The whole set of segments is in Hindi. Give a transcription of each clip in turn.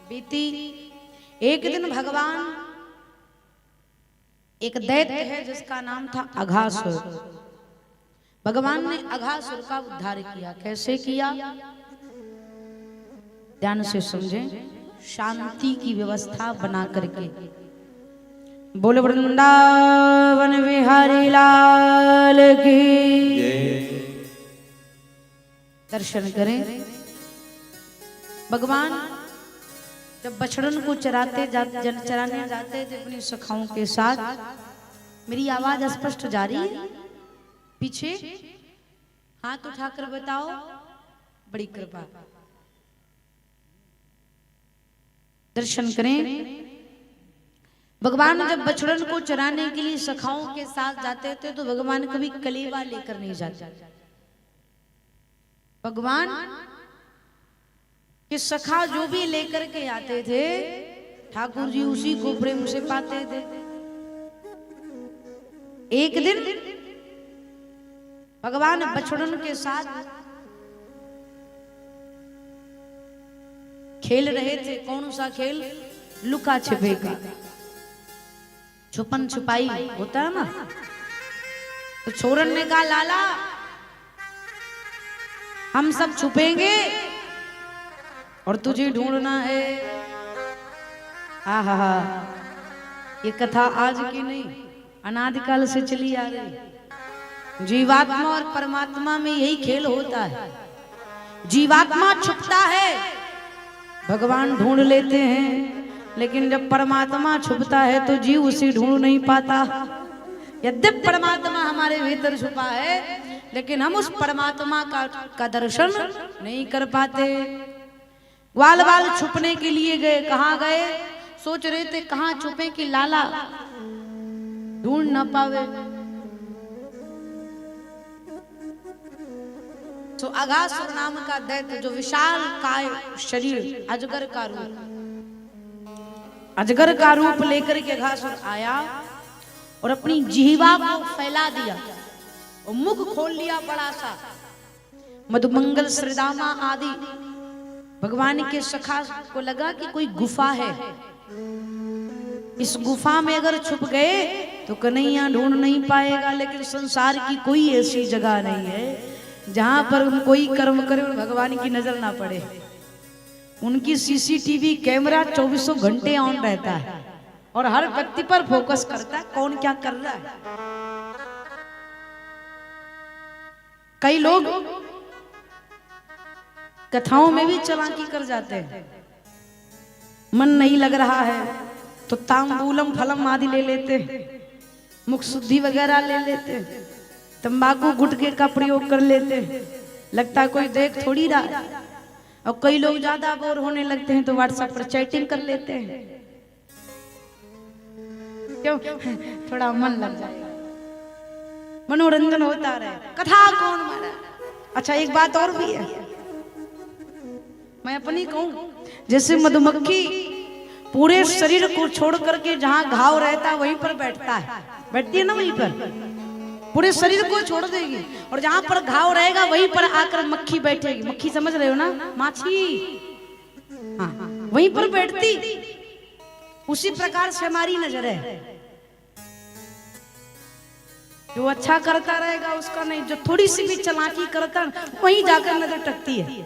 बीती। एक दिन भगवान, एक दैत्य है जिसका नाम था अघासुर, भगवान ने अघासुर का उद्धार किया। कैसे किया? ध्यान से समझें। शांति की व्यवस्था बना करके। बोल वृंदावन बिहारी लाल की। दर्शन करें। भगवान जब बछड़न को चराने जाते थे अपनी सखाओं के साथ। मेरी आवाज स्पष्ट जा रही है? पीछे हाथ उठाकर बताओ। बड़ी कृपा। दर्शन करें। भगवान जब बछड़न को चराने के लिए सखाओं के साथ जाते थे तो भगवान कभी कलेवा लेकर नहीं जाते। भगवान कि सखा जो भी लेकर के आते थे ठाकुर जी उसी को प्रेम से पाते थे। एक दिन भगवान बछड़न के साथ खेल रहे थे। कौन सा खेल? लुका छिपे का। छुपन छुपाई होता है ना। तो छोरन ने कहा लाला हम सब छुपेंगे और तुझे ढूंढना है। हा ये कथा आज की नहीं, अनादिकाल से चली आ रही। जीवात्मा और परमात्मा में यही खेल होता है। जीवात्मा छुपता है, भगवान ढूंढ लेते हैं, लेकिन जब परमात्मा छुपता है तो जीव उसे ढूंढ नहीं पाता। यद्यपि परमात्मा हमारे भीतर छुपा है, लेकिन हम उस परमात्मा का दर्शन नहीं कर पाते। ग्वाल बाल छुपने के लिए गए। कहाँ गए? सोच रहे थे कहाँ छुपे कि लाला ढूंढ ना पावे। तो अघासुर नाम का दैत्य जो विशाल काय शरीर, अजगर का रूप लेकर के अघासुर आया और अपनी जिह्वा को फैला दिया और मुख खोल लिया बड़ा सा। मधुमंगल श्रीदामा आदि भगवान के सखा को लगा कि कोई गुफा है, इस गुफा में अगर छुप गए तो कन्हैया ढूंढ नहीं पाएगा। लेकिन संसार की कोई ऐसी जगह नहीं है जहां पर हम कोई कर्म करें और भगवान की नजर ना पड़े। उनकी सीसीटीवी कैमरा 24 घंटे ऑन रहता है और हर व्यक्ति पर फोकस करता है कौन क्या कर रहा है। कई लोग कथाओं में भी चालाकी कर जाते हैं। मन नहीं लग रहा है तो तांबूलम फलम आदि ले लेते हैं, मुख शुद्धि वगैरह ले लेते हैं, तंबाकू गुटखे का प्रयोग कर लेते हैं, लगता है कोई देख थोड़ी रहा है। और कई लोग ज्यादा बोर होने लगते हैं तो व्हाट्सएप पर चैटिंग कर लेते हैं। क्यों? थोड़ा मन लग जाएगा, मनोरंजन होता रहे। कथा कौन मारा? अच्छा एक बात और भी है, मैं अपनी कहूं। जैसे मधुमक्खी पूरे शरीर को छोड़ करके जहां घाव रहता है वहीं पर बैठता है, बैठती है ना, वहीं पर पूरे शरीर को छोड़ देगी और जहां पर घाव रहेगा वहीं पर आकर मक्खी बैठेगी। मक्खी समझ रहे हो ना? माछी। हाँ, वहीं पर बैठती। उसी प्रकार से हमारी नजर है। जो अच्छा करता रहेगा उसका नहीं, जो थोड़ी सी भी चालाकी करता वहीं जाकर नजर टकती है,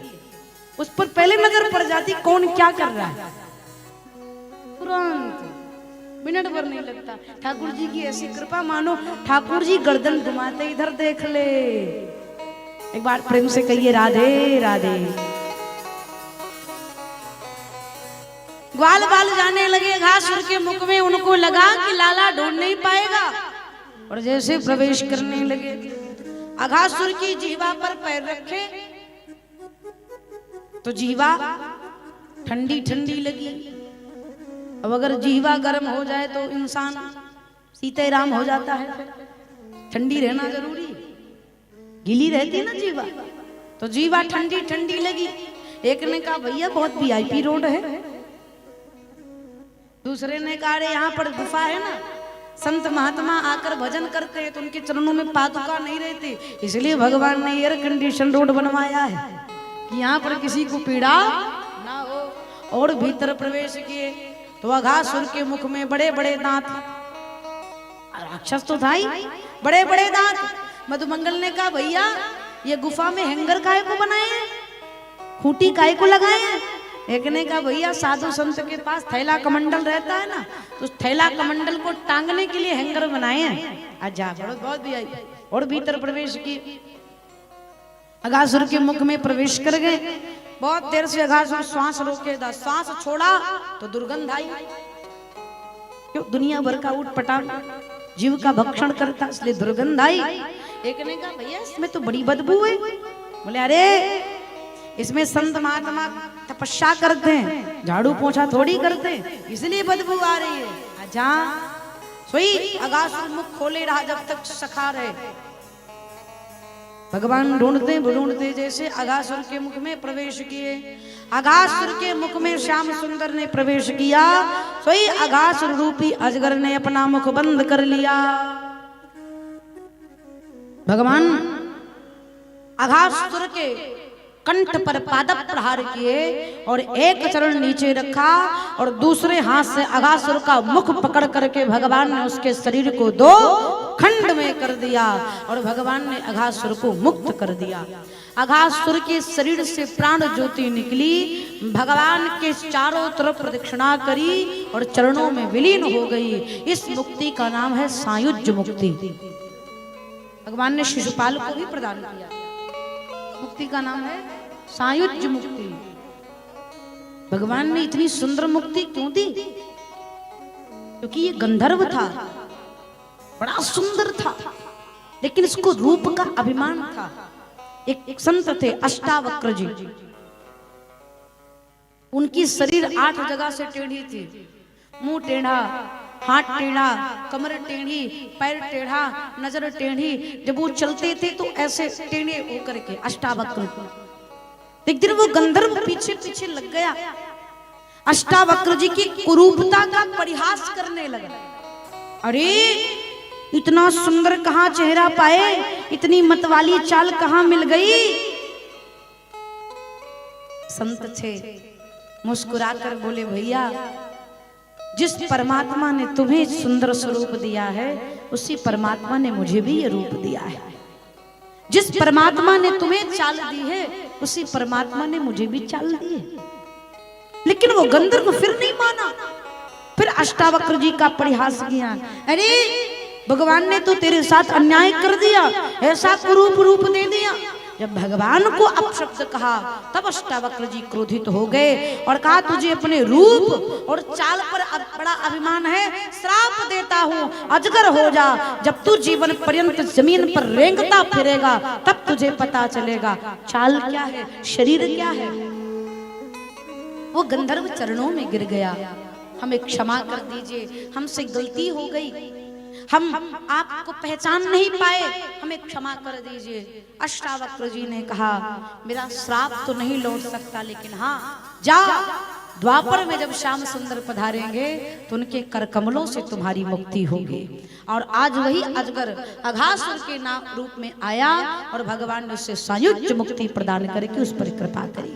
उस पर पहले नजर पड़ जाती कौन क्या कर रहा है। तुरंत मिनट भर नहीं लगता। ठाकुर जी की ऐसी कृपा, मानो ठाकुर जी गर्दन घुमाते इधर देख ले। एक बार प्रेम से कहिए राधे राधे। ग्वाल बाल जाने लगे अघासुर के मुख में। उनको लगा कि लाला ढूंढ नहीं पाएगा और जैसे प्रवेश करने लगे अघासुर की जिह्वा पर पैर रखे तो जिह्वा ठंडी ठंडी लगी। अब अगर जिह्वा गर्म हो जाए तो इंसान सीताराम हो जाता है। ठंडी रहना जरूरी, गीली रहती है ना जिह्वा, तो जिह्वा ठंडी ठंडी लगी। एक ने कहा भैया बहुत वीआईपी रोड है। दूसरे ने कहा अरे यहाँ पर गुफा है ना, संत महात्मा आकर भजन करते हैं तो उनके चरणों में पादुका नहीं रहती, इसलिए भगवान ने एयर कंडीशन रोड बनवाया है कि यहाँ पर किसी को पीड़ा ना हो। और भीतर प्रवेश किए तो अघासुर के मुख में बड़े बड़े दांत, राक्षस तो था ही, बड़े बड़े दांत। मधुमंगल ने कहा भैया ये गुफा में हैंगर काहे को बनाए हैं, खूंटी काहे को लगाए हैं? एक ने कहा भैया साधु संत के पास थैला कमंडल रहता है ना, तो थैला कमंडल को टांगने के लिए हैंगर बनाए हैं। अच्छा बहुत भी आई और भीतर प्रवेश की, अघासुर के मुख में प्रवेश कर गए। बहुत देर से अघासुर श्वास रोके था, श्वास छोड़ा तो दुर्गंध आई। क्यों? दुनिया भर का ऊट पटांग जीव का भक्षण करता, इसलिए दुर्गंध आई। एक ने कहा भैया इसमें तो बड़ी बदबू है। बोले अरे इसमें संत महात्मा तपस्या करते हैं, झाड़ू पोछा थोड़ी करते हैं, इसलिए बदबू आ रही है। अच्छा सोई अघासुर मुख खोले रहा जब तक सखा रहे। भगवान ढूंढते ढूंढते जैसे अघासुर के मुख में प्रवेश किए। अघासुर के मुख में श्याम सुंदर ने प्रवेश किया, सोई अघासुर रूपी अजगर ने अपना मुख बंद कर लिया। भगवान अघासुर के कंठ पर पादप प्रहार किए और एक चरण नीचे रखा और दूसरे हाथ से अघासुर का मुख पकड़ करके भगवान ने उसके शरीर को दो खंड में कर दिया और भगवान ने अघासुर को मुक्त कर दिया। अघासुर के शरीर से प्राण ज्योति निकली, भगवान के चारों तरफ प्रदक्षिणा करी और चरणों में विलीन हो गई। इस मुक्ति का नाम है सायुज्य मुक्ति। भगवान ने शिशुपाल को भी प्रदान किया। मुक्ति का नाम है सायुज्य मुक्ति। भगवान ने इतनी सुंदर मुक्ति क्यों दी? क्योंकि ये गंधर्व था, बड़ा सुंदर था, लेकिन इसको रूप का अभिमान था। एक संत थे अष्टावक्र जी, उनकी शरीर 8 जगह से टेढ़ी थी। मुंह टेढ़ा, हाथ टेढ़ा, कमर टेढ़ी, पैर टेढ़ा, नजर टेढ़ी। जब वो चलते थे तो ऐसे टेढ़े होकर के अष्टावक्र। एक दिन वो गंधर्व पीछे पीछे लग गया, अष्टावक्र जी की कुरूपता का परिहास करने लगा। अरे इतना सुंदर कहाँ चेहरा पाए, इतनी मतवाली चाल कहाँ मिल गई? संत थे, मुस्कुराकर बोले भैया जिस परमात्मा ने तुम्हें सुंदर स्वरूप दिया है उसी परमात्मा ने मुझे भी ये रूप दिया है। जिस परमात्मा ने तुम्हें चाल दी है उसी परमात्मा ने मुझे भी चाल दी है। लेकिन वो गंधर्व फिर नहीं माना, फिर अष्टावक्र जी का परिहास किया। अरे भगवान ने तो तेरे साथ अन्याय कर दिया, ऐसा कुरूप रूप दे दिया। जब भगवान को अपशब्द कहा तब अष्टावक्र जी क्रोधित हो गए और कहा तुझे अपने रूप और चाल पर बड़ा अभिमान है, श्राप देता हूँ अजगर हो जा। जब तू जीवन पर्यंत जमीन पर रेंगता फिरेगा तब तुझे पता चलेगा चाल क्या है, शरीर क्या है। वो गंधर्व चरणों में गिर गया, हमें क्षमा कर दीजिए, हमसे गलती हो गई, हम आपको पहचान नहीं पाए, हमें क्षमा कर दीजिए। अष्टावक्र जी ने कहा मेरा श्राप तो नहीं लौट सकता, लेकिन हाँ जा, द्वापर में जब श्याम सुंदर पधारेंगे तो उनके कर कमलों से तुम्हारी मुक्ति होगी। और आज वही अजगर अघासुर के नाम रूप में आया और भगवान ने उसे सायुज्य मुक्ति प्रदान करके उस पर कृपा करी।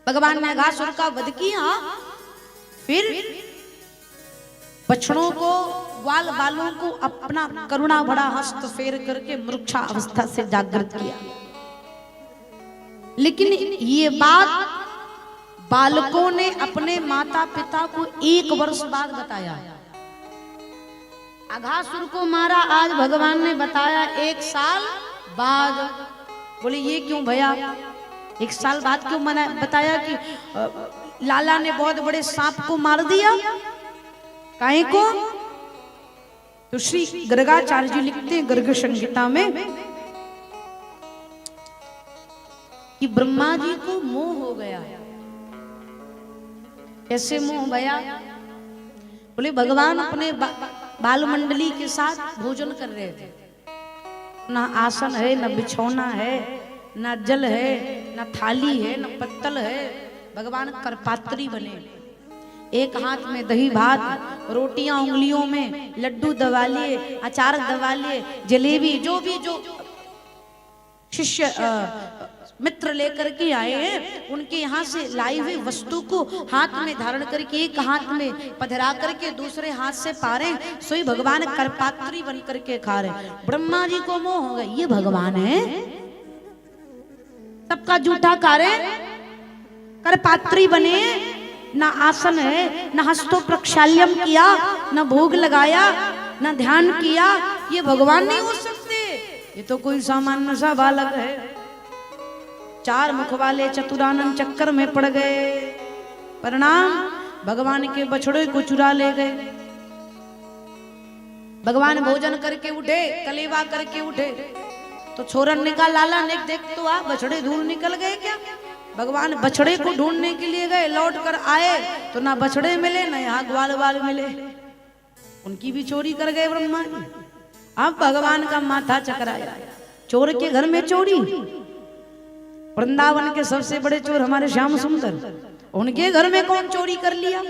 भगवान ने अघासुर का वध किया, फिर बछड़ों को, ग्वाल बालों को अपना करुणा भरा हस्त फेर करके मूर्छा अवस्था से जागृत किया। लेकिन ये बात बालकों ने अपने माता पिता को 1 वर्ष बाद बताया। अघासुर को मारा आज भगवान ने बताया 1 साल बाद। बोले ये क्यों भैया, 1 साल बाद क्यों मना बताया कि लाला ने बहुत बड़े सांप को मार दिया? काहे को? तो श्री गर्गाचार्य जी लिखते हैं गर्ग संहिता में कि ब्रह्मा जी को मोह हो गया। कैसे मोह गया? बोले भगवान अपने बाल मंडली के साथ भोजन कर रहे थे, ना आसन है, ना बिछौना है, ना जल है, ना थाली है, ना पत्तल है। भगवान करपात्री बने, एक हाथ में दही भात, रोटियां उंगलियों में, लड्डू दबा लिए, अचार दबा लिए, जलेबी, जो भी जो शिष्य मित्र लेकर के आए हैं, उनके यहाँ से लाई हुई वस्तु को हाथ में धारण करके एक हाथ में पधरा करके दूसरे हाथ से पा रहे, सोई भगवान करपात्री बन करके खा रहे। ब्रह्मा जी को मोह हो गया, ये भगवान है, सबका जूठा खा रहे, करपात्री बने, ना आसन है, ना हस्तो प्रक्षाल्यम किया, ना भोग लगाया, ना ध्यान किया, ये भगवान नहीं हो सकते, ये तो कोई सामान्य सा बालक है। चार मुख वाले चतुरानन चक्कर में पड़ गए, परिणाम भगवान के बछड़े को चुरा ले गए। भगवान भोजन करके उठे, कलेवा करके उठे, तो छोरन ने कहा लाला ने देख तो आ बछड़े दूर निकल गए क्या। भगवान बछड़े को ढूंढने के लिए गए, लौट कर आए तो ना बछड़े मिले ना यहाँ ग्वाल बाल मिले, उनकी भी चोरी कर गए ब्रह्मा जी। अब भगवान का माथा चकराया, चोर के घर में चोरी। वृंदावन के सबसे बड़े चोर हमारे श्याम सुंदर, उनके घर में कौन चोरी कर लिया।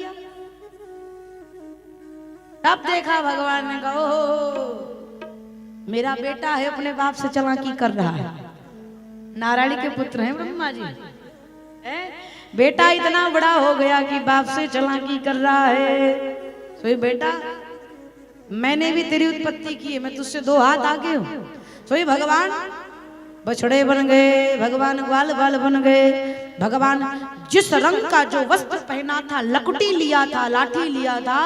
तब देखा भगवान ने कहा ओह मेरा बेटा है, अपने बाप से चालाकी कर रहा है। नारायण के पुत्र हैं ब्रह्मा जी, बेटा इतना बड़ा हो गया कि बाप से चालाकी कर रहा है। तो बेटा मैंने भी तेरी उत्पत्ति की है, मैं तुझसे 2 हाथ आगे हूं। तो भगवान बछड़े बन गए, भगवान ग्वाल बाल बन गए। भगवान जिस रंग का जो वस्त्र पहना था, लकुटी लिया था, लाठी लिया था,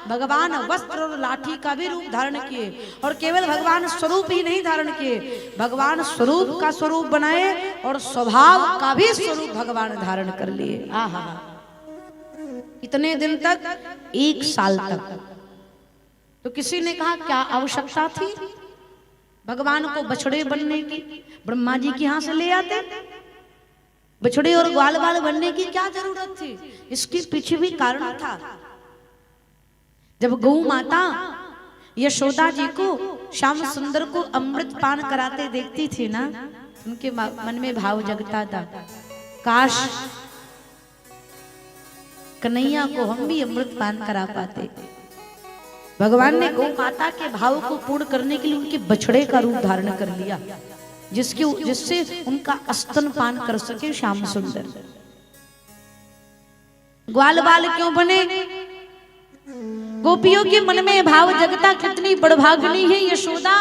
भगवान वस्त्र और लाठी का भी रूप धारण किए। और केवल भगवान स्वरूप ही नहीं धारण किए, भगवान स्वरूप का स्वरूप बनाए और स्वभाव का भी स्वरूप भगवान धारण कर लिए। आहा, इतने दिन तक, 1 साल तक। तो किसी ने कहा क्या आवश्यकता थी भगवान को बछड़े बनने की, ब्रह्मा जी के यहाँ से ले आते। बछड़े और ग्वाल बाल बनने की क्या जरूरत थी, इसके पीछे भी कारण था। जब गौ माता यशोदा जी को श्याम सुंदर को अमृत पान कराते देखती थी ना, उनके मन में भाव जगता था, काश कन्हैया को हम भी अमृत पान करा पाते। भगवान ने गौ माता के भाव को पूर्ण करने के लिए उनके बछड़े का रूप धारण कर लिया, जिससे उनका स्तन पान कर सके श्याम सुंदर। ग्वाल बाल क्यों बने, गोपियों के मन में भाव जगता कितनी बड़भागनी है यशोदा,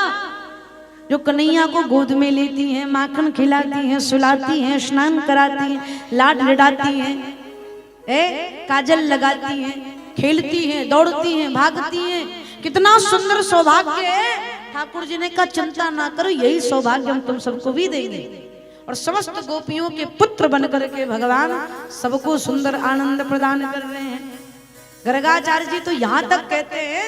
जो कन्हैया को गोद में लेती हैं, माखन खिलाती हैं, सुलाती हैं, स्नान कराती हैं, लाड लड़ाती हैं, काजल लगाती हैं, खेलती हैं, दौड़ती हैं, भागती हैं। कितना सुंदर सौभाग्य है। ठाकुर जी ने कहा चिंता ना करो, यही सौभाग्य हम तुम सबको भी देंगे। और समस्त गोपियों के पुत्र बन करके भगवान सबको सुंदर आनंद प्रदान कर रहे हैं। गर्गाचार्य जी तो यहाँ तक कहते हैं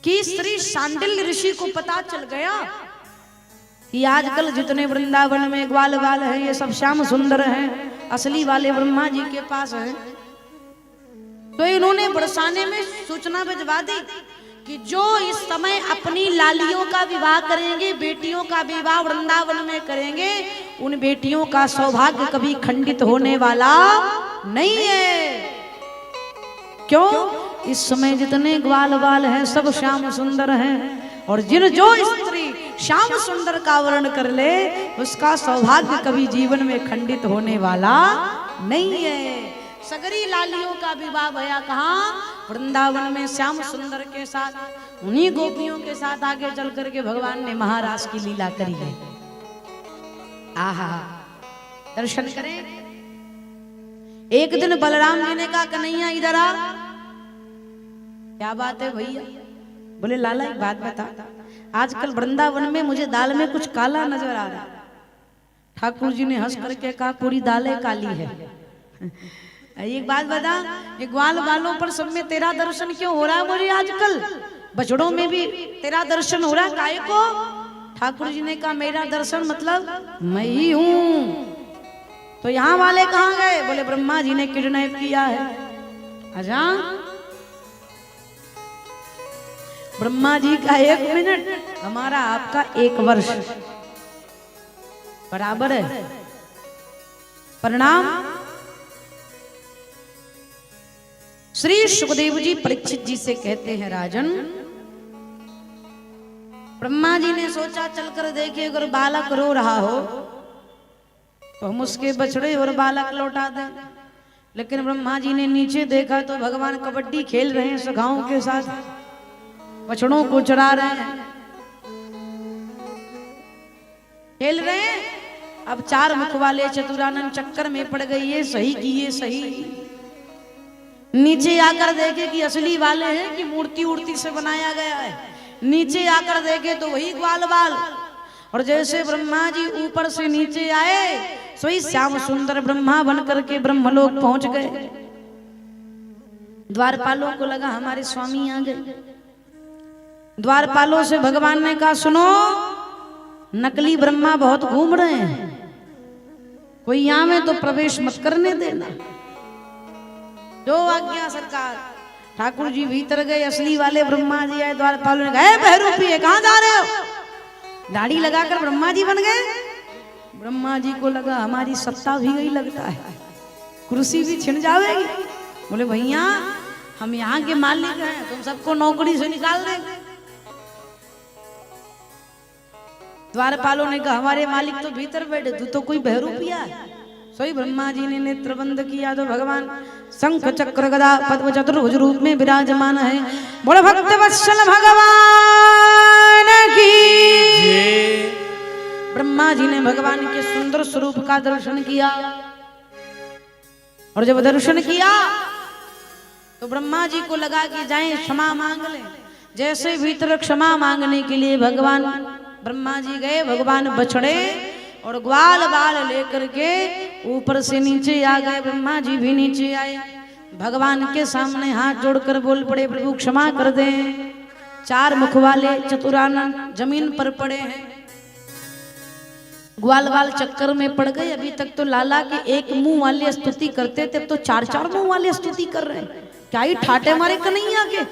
कि श्री शांडिल्य ऋषि को पता चल गया कि आजकल जितने वृंदावन में ग्वाल बाल हैं ये सब श्याम सुंदर हैं, असली वाले ब्रह्मा जी के पास हैं। तो इन्होंने बरसाने में सूचना भिजवा दी कि जो इस समय अपनी लालियों का विवाह करेंगे, बेटियों का विवाह वृंदावन में करेंगे, उन बेटियों का सौभाग्य कभी खंडित होने वाला नहीं है। क्यों? इस समय जितने ग्वाल बाल हैं सब श्याम सुंदर हैं, और जो स्त्री श्याम सुंदर का वर्ण कर ले उसका सौभाग्य कभी जीवन में खंडित होने वाला नहीं है। सगरी लालियों का विवाह भया कहाँ? वृंदावन में श्याम सुंदर के साथ, उन्हीं गोपियों के साथ आगे चल करके भगवान ने महाराज की लीला करी है। आहा, दर्शन करें। एक दिन बलराम जी ने कहा कन्हैया इधर आ। क्या बात है भैया? बोले लाला एक बात बता, आजकल वृंदावन में मुझे दाल में कुछ काला नजर आ रहा। ठाकुर जी ने हंस करके कहा पूरी दालें काली है। एक बात बता, ये ग्वाल बालों पर सब में तेरा दर्शन क्यों हो रहा है? मुझे आजकल बछड़ों में भी तेरा दर्शन हो रहा है, काहे को? ठाकुर जी ने कहा मेरा दर्शन मतलब मैं ही हूं। तो यहाँ वाले कहाँ गए? बोले ब्रह्मा जी ने किडनैप किया है। अच्छा, ब्रह्मा जी का 1 मिनट हमारा आपका 1 वर्ष बराबर है। परिणाम श्री सुखदेव जी परीक्षित जी से कहते हैं राजन, ब्रह्मा जी ने सोचा चलकर देखिए अगर बालक रो रहा हो तो हम उसके बछड़े और बालक लौटा दें। लेकिन ब्रह्मा जी ने नीचे देखा तो भगवान कबड्डी खेल रहे हैं सखाओं के साथ, बछड़ों को चढ़ा रहे हैं, खेल रहे हैं। अब 4 मुख वाले चतुरानन चक्कर में पड़ गई, ये सही की ये सही। नीचे आकर देखे कि असली वाले हैं कि मूर्ति उर्ति से बनाया गया है। नीचे आकर देखे तो वही ग्वाल बाल। और जैसे ब्रह्मा जी ऊपर से नीचे आए, सोई श्याम सुंदर ब्रह्मा बन करके ब्रह्मलोक पहुंच गए। द्वारपालों को लगा हमारे स्वामी आ गए। द्वारपालों से भगवान ने कहा, सुनो, नकली ब्रह्मा बहुत घूम रहे हैं, कोई यहाँ में तो प्रवेश मत करने देना। जो आज्ञा सरकार। ठाकुर जी भीतर गए, असली वाले ब्रह्मा जी आए। द्वारपालों ने कहा, बहरूपी है, कहाँ जा रहे हो? दाढ़ी लगाकर ब्रह्मा जी बन गए। ब्रह्मा जी को लगा हमारी सत्ता भी गई लगता है, कुर्सी भी छिन जाएगी। बोले, भैया हम यहाँ के मालिक हैं, तुम सबको नौकरी से निकाल देंगे। द्वारपालों ने कहा, हमारे मालिक तो भीतर बैठे, तू तो कोई बहरूपिया है। सोई ब्रह्मा जी ने नेत्र बंद किया तो भगवान शंख चक्र गदा पद्म चतुर्भुज रूप में विराजमान है। बोले भक्त वत्सल भगवान की। ब्रह्मा जी ने भगवान के सुंदर स्वरूप का दर्शन किया। और जब दर्शन किया तो ब्रह्मा जी को लगा कि जाएं क्षमा मांग लें। जैसे भीतर क्षमा मांगने के लिए भगवान ब्रह्मा जी गए, भगवान बछड़े और ग्वाल बाल लेकर के ऊपर से नीचे आ गए। ब्रह्मा जी भी नीचे आए, भगवान के सामने हाथ जोड़कर बोल पड़े, प्रभु क्षमा कर दें। 4 मुख वाले चतुरानन जमीन पर पड़े हैं, ग्वाल बाल चक्कर में पड़ गए। अभी तक तो लाला के एक मुंह वाले स्तुति करते थे, अब तो 4-4 मुंह वाले स्तुति कर रहे हैं। क्या ही ठाटे मारे कन्हैया के,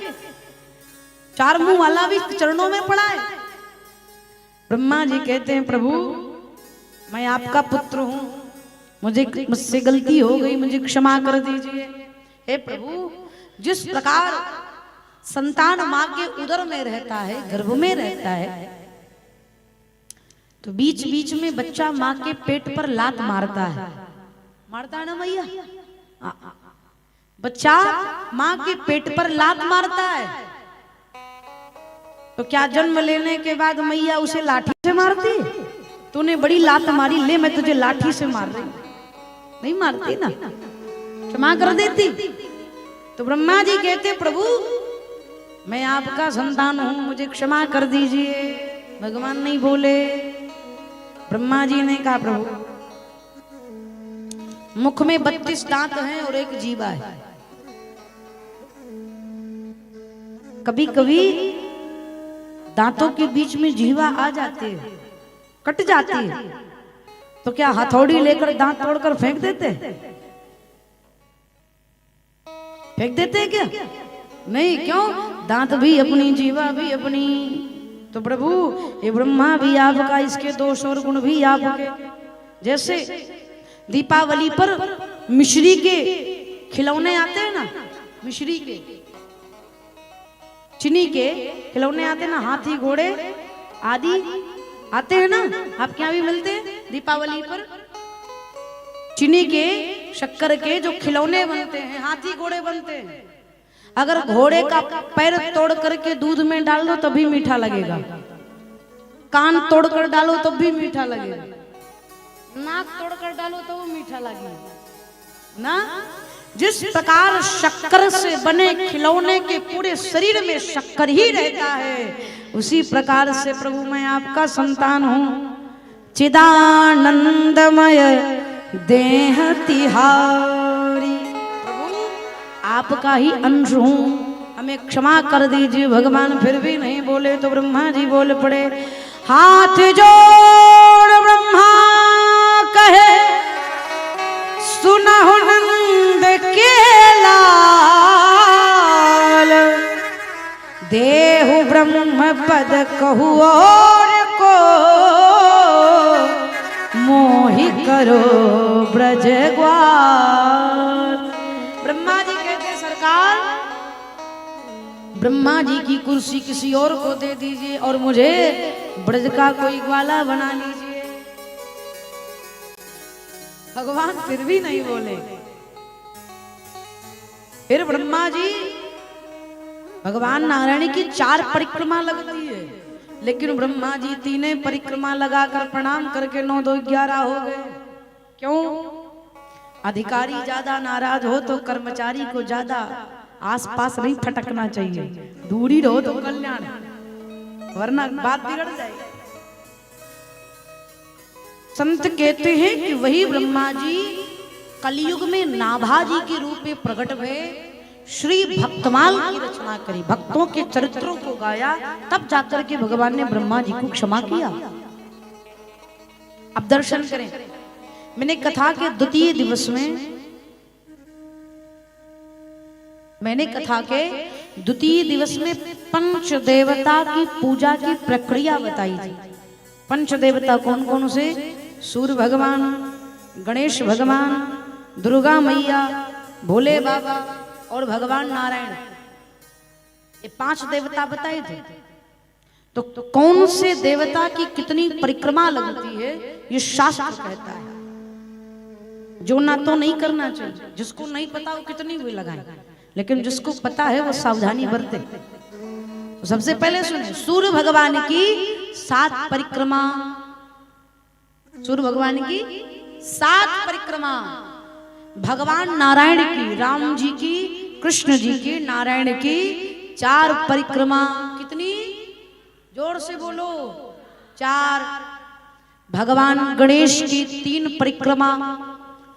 4 मुंह वाला भी चरणों में पड़ा है। ब्रह्मा जी कहते हैं, प्रभु मैं आपका पुत्र हूं, मुझसे गलती हो गई, मुझे क्षमा कर दीजिए। हे प्रभु, जिस प्रकार संतान माँ के उदर में रहता है, गर्भ में रहता है, तो बीच बीच में बच्चा माँ के पेट पर लात मारता है, मारता है ना भैया? बच्चा माँ के पेट पर लात मारता है, तो क्या जन्म लेने के बाद मैया उसे लाठी से मारती? तूने बड़ी लात मारी, ले मैं तुझे लाठी से मार रही। नहीं मारती ना, क्षमा कर देती। तो ब्रह्मा जी कहते, प्रभु मैं आपका संतान हूं, मुझे क्षमा कर दीजिए। भगवान नहीं बोले। ब्रह्मा जी ने कहा, प्रभु मुख में 32 दांत हैं और एक जीवा है, कभी कभी दांतों के बीच में जीवा आ जाते है, कट जाती है, तो क्या हथौड़ी लेकर दांत तोड़कर फेंक देते? फेंक देते हैं क्या? नहीं। क्यों? दांत भी अपनी, जीवा भी अपनी। तो प्रभु ये ब्रह्मा भी आपका, इसके दोष और गुण भी आपके। जैसे दीपावली पर मिश्री के खिलौने आते हैं ना, मिश्री के, चीनी के खिलौने आते हैं ना, हाथी घोड़े आदि आते हैं ना, आपके यहाँ भी मिलते हैं। दीपावली पर चीनी के, शक्कर के जो खिलौने बनते हैं, हाथी घोड़े बनते हैं। अगर घोड़े का पैर तोड़ करके दूध में डाल दो तब भी मीठा लगेगा, कान तोड़कर डालो तब भी मीठा लगेगा, नाक तोड़कर डालो तो वो मीठा लगेगा ना। जिस प्रकार शक्कर से बने खिलौने के पूरे शरीर में शक्कर ही रहता है, उसी प्रकार से प्रभु मैं आपका संतान हूं, चिदानंदमय देह तिहारी, प्रभु आपका ही अंश हूं, हमें क्षमा कर दीजिए। भगवान फिर भी नहीं बोले तो ब्रह्मा जी बोल पड़े, हाथ जोड़ ब्रह्मा कहे, सुनहु नंद के लाल, देहु ब्रह्म पद कहु और को, मोहि करो ब्रज ग्वाल। ब्रह्मा जी कहते सरकार, ब्रह्मा जी की कुर्सी किसी और को दे दीजिए और मुझे ब्रज का कोई ग्वाला बना लीजिए। भगवान फिर भी नहीं बोले। फिर ब्रह्मा जी, भगवान नारायण की 4 परिक्रमा लगती है, लेकिन ब्रह्मा जी 3 परिक्रमा लगाकर प्रणाम करके 9 2 11 हो गए। क्यों? अधिकारी ज्यादा नाराज हो तो कर्मचारी को ज्यादा आसपास नहीं फटकना चाहिए, दूरी रहो तो कल्याण, वरना बात बिगड़ जाएगी। संत कहते हैं कि वही ब्रह्मा जी कलयुग में नाभाजी के रूप में प्रकट हुए, श्री भक्तमाल की रचना करी, भक्तों के चरित्रों को गाया, तब जाकर के भगवान ने ब्रह्मा जी को क्षमा किया। अब दर्शन करें। मैंने कथा के द्वितीय दिवस में पंच देवता की पूजा की प्रक्रिया बताई थी। पंच देवता कौन कौन से? सूर्य भगवान, गणेश भगवान, दुर्गा मैया, भोले बाबा और भगवान नारायण, ये 5 देवता बताए थे। तो कौन से देवता की कितनी परिक्रमा लगती है ये शास्त्र कहता है। जो ना तो नहीं करना चाहिए, जिसको नहीं पता वो कितनी भी लगाए, लेकिन जिसको पता है वो सावधानी बरते। तो सबसे पहले सुने, सूर्य भगवान की 7 परिक्रमा, सूर्य भगवान की 7 परिक्रमा, भगवान नारायण की, राम जी की, कृष्ण जी की, नारायण की 4 परिक्रमा। कितनी? जोर से बोलो। 4। भगवान गणेश की 3 परिक्रमा,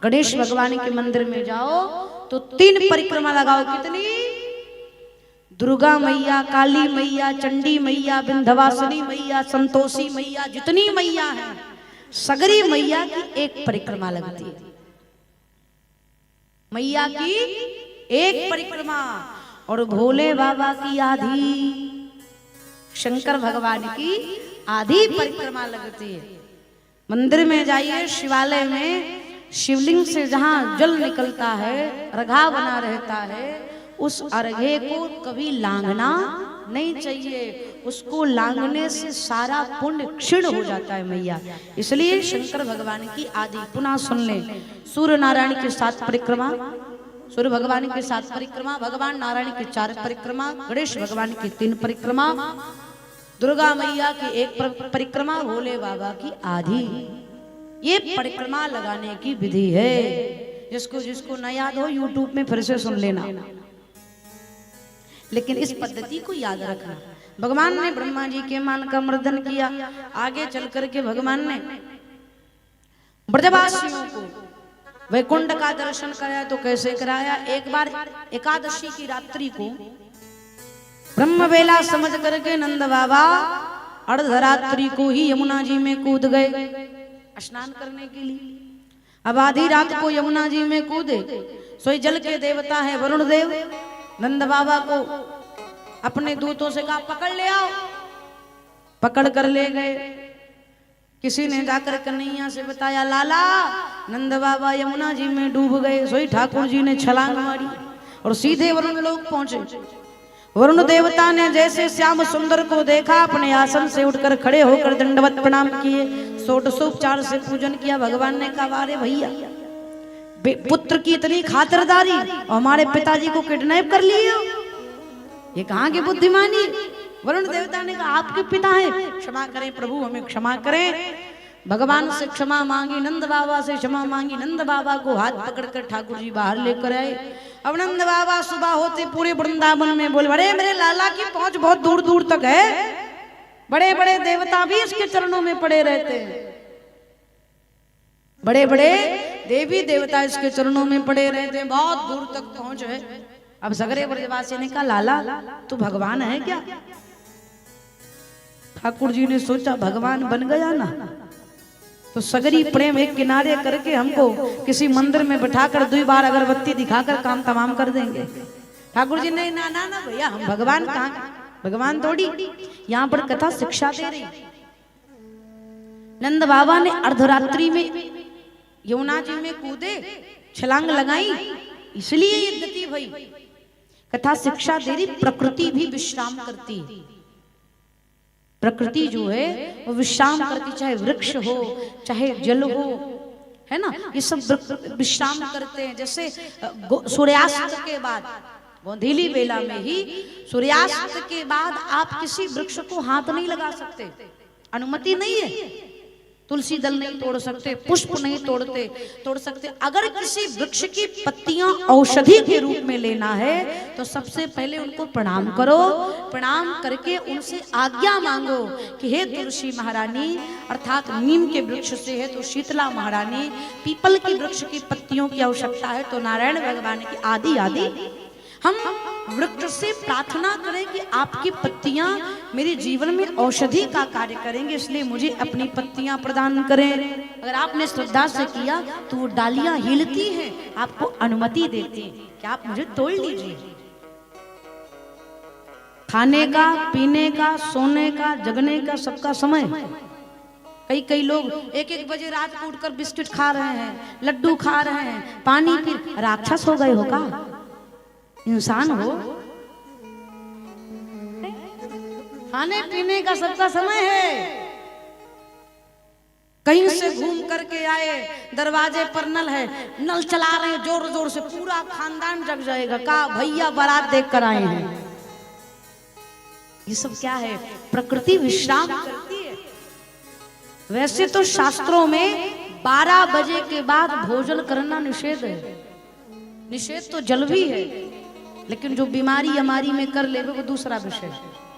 गणेश भगवान के मंदिर में जाओ तो 3 परिक्रमा लगाओ। कितनी? दुर्गा मैया, काली मैया, चंडी मैया, विंध्यवासिनी मैया, संतोषी मैया, जितनी मैया है सगरी मैया की 1 परिक्रमा लगती है। मैया की 1 परिक्रमा। और भोले बाबा की आधी, शंकर भगवान की आधी परिक्रमा लगती है। मंदिर में जाइए, शिवालय में शिवलिंग से जहां जल निकलता है, अर्घा बना रहता है, उस अर्घे को कभी लांघना नहीं चाहिए। उसको लांघने से सारा पुण्य क्षीण हो जाता है मैया। इसलिए शंकर भगवान की आदि, पुनः सुन ले, सूर्य नारायण की 7 परिक्रमा, सूर्य भगवान की 7 परिक्रमा, भगवान नारायण की 4 परिक्रमा, गणेश भगवान की 3 परिक्रमा, दुर्गा मैया की 1 परिक्रमा, भोले बाबा की आधी। ये परिक्रमा लगाने की विधि है। जिसको जिसको न याद हो यूट्यूब में फिर से सुन लेना, लेकिन इस पद्धति को याद रखना। भगवान ने ब्रह्मा जी के मान का मर्दन किया। आगे चल करके भगवान ने ब्रजवासियों को वैकुंठ का दर्शन कराया। तो कैसे कराया? एक बार एकादशी की रात्रि को ब्रह्म बेला समझ करके नंद बाबा अर्धरात्रि को ही यमुना जी में कूद गए स्नान करने के लिए। अब आधी रात को यमुना जी में कूदे, सोई जल के देवता है वरुण देव, नंद बाबा को अपने दूतों से कहा पकड़ ले आओ। पकड़ कर ले गए। किसी ने जाकर कन्हैया से बताया, लाला नंद बाबा यमुना जी में डूब गए। सोई ठाकुर जी ने छलांग मारी और सीधे वरुण लोक पहुंचे। वरुण देवता ने जैसे श्याम सुंदर को देखा, अपने आसन से उठकर खड़े होकर दंडवत प्रणाम किए, षोडशोपचार से पूजन किया। भगवान ने कहा, अरे भैया पुत्र की इतनी खातिरदारी और हमारे पिताजी को किडनैप कर लिए, ये कहाँ की बुद्धिमानी। वरुण देवता ने कहा, आपके पिता हैं, क्षमा करें प्रभु, हमें क्षमा करें। भगवान से क्षमा मांगी, नंद बाबा से क्षमा मांगी। नंद बाबा को हाथ पकड़कर ठाकुर जी बाहर लेकर आए। अब नंद बाबा सुबह होते पूरे वृंदावन में बोले, बड़े मेरे लाला की पहुंच बहुत दूर दूर तक है, बड़े बड़े देवता भी इसके चरणों में पड़े रहते हैं, बड़े बड़े देवी देवता इसके चरणों में पड़े रहते हैं, बहुत दूर तक पहुंच है। अब सगरे ब्रजवासी ने कहा, लाला तू भगवान है क्या? ठाकुर जी ने सोचा भगवान बन गया ना तो सगरी प्रेम एक किनारे करके हमको किसी मंदिर में बिठाकर 2 बार अगरबत्ती दिखाकर काम तमाम कर देंगे। ठाकुर जी ने ना ना ना भैया, हम भगवान कहाँ, भगवान थोड़ी, यहाँ पर कथा शिक्षा दे रही। नंद बाबा ने अर्धरात्रि में यमुना जी में कूदे, छलांग लगाई, इसलिए ये गति भई। कथा शिक्षा दे रही, प्रकृति भी विश्राम करती है। प्रकृति जो है वो विश्राम करती, चाहे वृक्ष हो, चाहे जल हो, है ना, ये सब विश्राम करते हैं। जैसे सूर्यास्त के बाद, गोंधीली बेला में ही सूर्यास्त के बाद आप किसी वृक्ष को हाथ नहीं लगा सकते, अनुमति नहीं है। तुलसी दल नहीं तोड़ सकते, पुष्प नहीं तोड़ सकते। अगर किसी वृक्ष की पत्तियां औषधि के रूप में लेना है तो सबसे पहले उनको प्रणाम करो, प्रणाम करके उनसे आज्ञा मांगो कि हे तुलसी महारानी, अर्थात नीम के वृक्ष से है तो शीतला महारानी, पीपल की वृक्ष की पत्तियों की आवश्यकता है तो नारायण भगवान की, आदि आदि। हम वृक्ष से प्रार्थना करें कि आपकी पत्तियां मेरे जीवन में औषधि का कार्य करेंगे, इसलिए मुझे अपनी पत्तियां प्रदान करें। अगर आपने श्रद्धा से किया तो वो डालियां हिलती हैं, आपको अनुमति देती हैं कि आप मुझे तोड़ लीजिए। खाने का, पीने का, सोने का, जगने का सबका समय। कई लोग 1-1 बजे रात को उठकर बिस्किट खा रहे हैं, लड्डू खा रहे हैं, पानी पी, राक्षस हो गए हो का? इंसान हो। खाने पीने का सबका समय है। कहीं से घूम करके आए, दरवाजे पर नल है, नल चला रहे हैं जोर जोर से, पूरा खानदान जग जाएगा का भैया बारात देख कर आए हैं। ये सब क्या है? प्रकृति विश्राम करती है। वैसे तो शास्त्रों में 12 बजे के बाद भोजन करना निषेध है। निषेध तो जल भी है, लेकिन जो बीमारी हमारी में कर ले वो दूसरा विषय है।